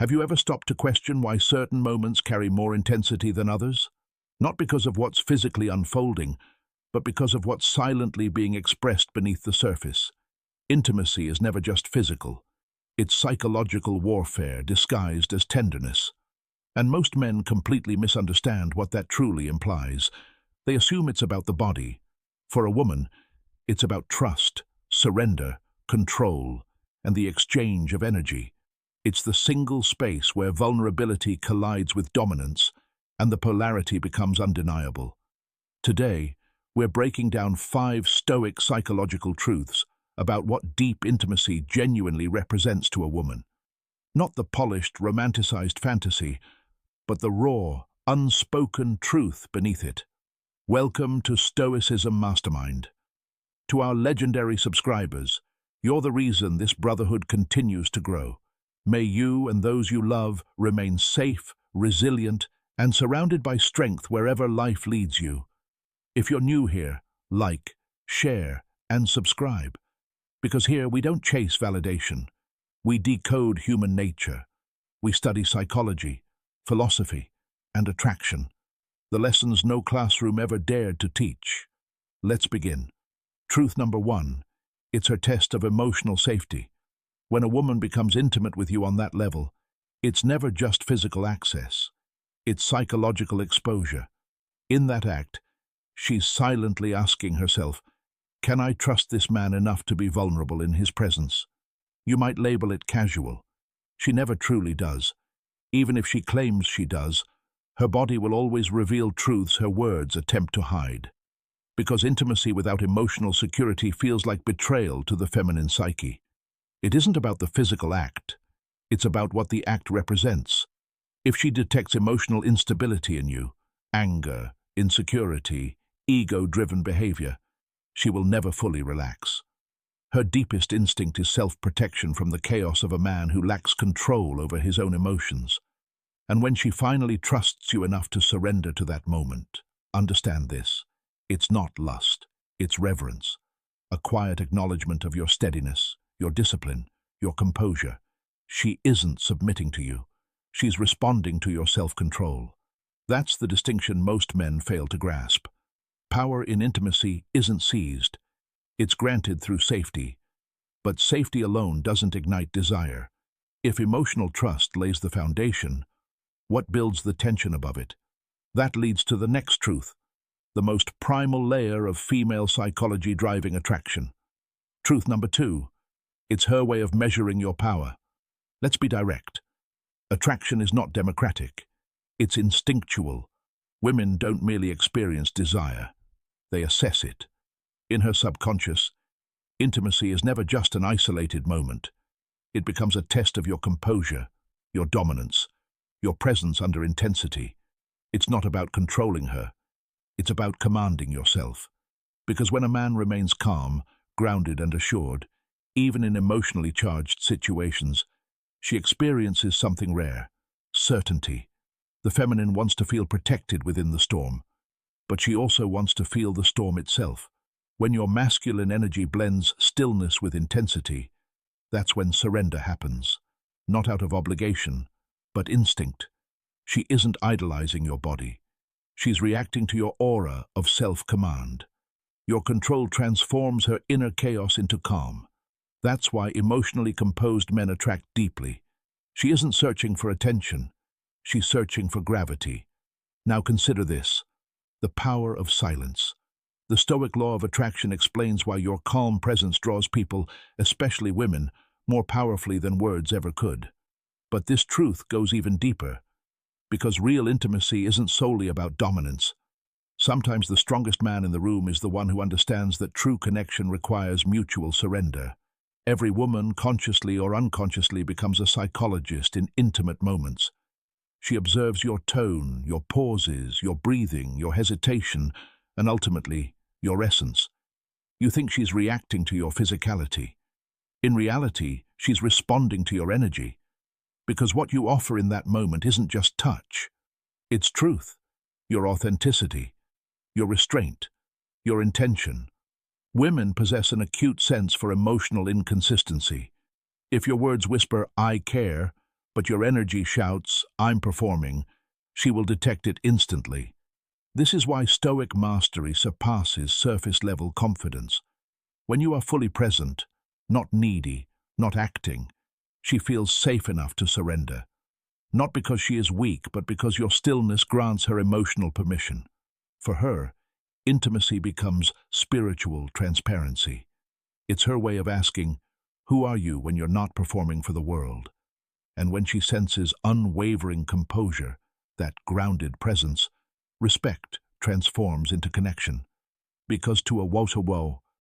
Have you ever stopped to question why certain moments carry more intensity than others? Not because of what's physically unfolding, but because of what's silently being expressed beneath the surface. Intimacy is never just physical. It's psychological warfare disguised as tenderness. And most men completely misunderstand what that truly implies. They assume it's about the body. For a woman, it's about trust, surrender, control, and the exchange of energy. It's the single space where vulnerability collides with dominance, and the polarity becomes undeniable. Today, we're breaking down 5 stoic psychological truths about what deep intimacy genuinely represents to a woman. Not the polished, romanticized fantasy, but the raw, unspoken truth beneath it. Welcome to Stoicism Mastermind. To our legendary subscribers, you're the reason this brotherhood continues to grow. May you and those you love remain safe, resilient, and surrounded by strength wherever life leads you. If you're new here, like, share, and subscribe. Because here we don't chase validation. We decode human nature. We study psychology, philosophy, and attraction. The lessons no classroom ever dared to teach. Let's begin. Truth number 1. It's her test of emotional safety. When a woman becomes intimate with you on that level, it's never just physical access. It's psychological exposure. In that act, she's silently asking herself, can I trust this man enough to be vulnerable in his presence? You might label it casual. She never truly does. Even if she claims she does, her body will always reveal truths her words attempt to hide. Because intimacy without emotional security feels like betrayal to the feminine psyche. It isn't about the physical act. It's about what the act represents. If she detects emotional instability in you, anger, insecurity, ego-driven behavior, she will never fully relax. Her deepest instinct is self-protection from the chaos of a man who lacks control over his own emotions. And when she finally trusts you enough to surrender to that moment, understand this. It's not lust, it's reverence. A quiet acknowledgement of your steadiness, your discipline, your composure. She isn't submitting to you. She's responding to your self-control. That's the distinction most men fail to grasp. Power in intimacy isn't seized. It's granted through safety. But safety alone doesn't ignite desire. If emotional trust lays the foundation, what builds the tension above it? That leads to the next truth, the most primal layer of female psychology driving attraction. Truth number 2. It's her way of measuring your power. Let's be direct. Attraction is not democratic. It's instinctual. Women don't merely experience desire. They assess it. In her subconscious, intimacy is never just an isolated moment. It becomes a test of your composure, your dominance, your presence under intensity. It's not about controlling her. It's about commanding yourself. Because when a man remains calm, grounded and assured, even in emotionally charged situations, she experiences something rare, certainty. The feminine wants to feel protected within the storm, but she also wants to feel the storm itself. When your masculine energy blends stillness with intensity, that's when surrender happens. Not out of obligation, but instinct. She isn't idolizing your body. She's reacting to your aura of self-command. Your control transforms her inner chaos into calm. That's why emotionally composed men attract deeply. She isn't searching for attention. She's searching for gravity. Now consider this, the power of silence. The Stoic law of attraction explains why your calm presence draws people, especially women, more powerfully than words ever could. But this truth goes even deeper, because real intimacy isn't solely about dominance. Sometimes the strongest man in the room is the one who understands that true connection requires mutual surrender. Every woman, consciously or unconsciously, becomes a psychologist in intimate moments. She observes your tone, your pauses, your breathing, your hesitation, and ultimately, your essence. You think she's reacting to your physicality. In reality, she's responding to your energy. Because what you offer in that moment isn't just touch. It's truth, your authenticity, your restraint, your intention. Women possess an acute sense for emotional inconsistency. If your words whisper, "I care," but your energy shouts, "I'm performing," she will detect it instantly. This is why Stoic mastery surpasses surface-level confidence. When you are fully present, not needy, not acting, she feels safe enough to surrender. Not because she is weak, but because your stillness grants her emotional permission. For her, intimacy becomes spiritual transparency. It's her way of asking, "Who are you when you're not performing for the world?" And when she senses unwavering composure, that grounded presence, respect transforms into connection. Because to a Wotawo,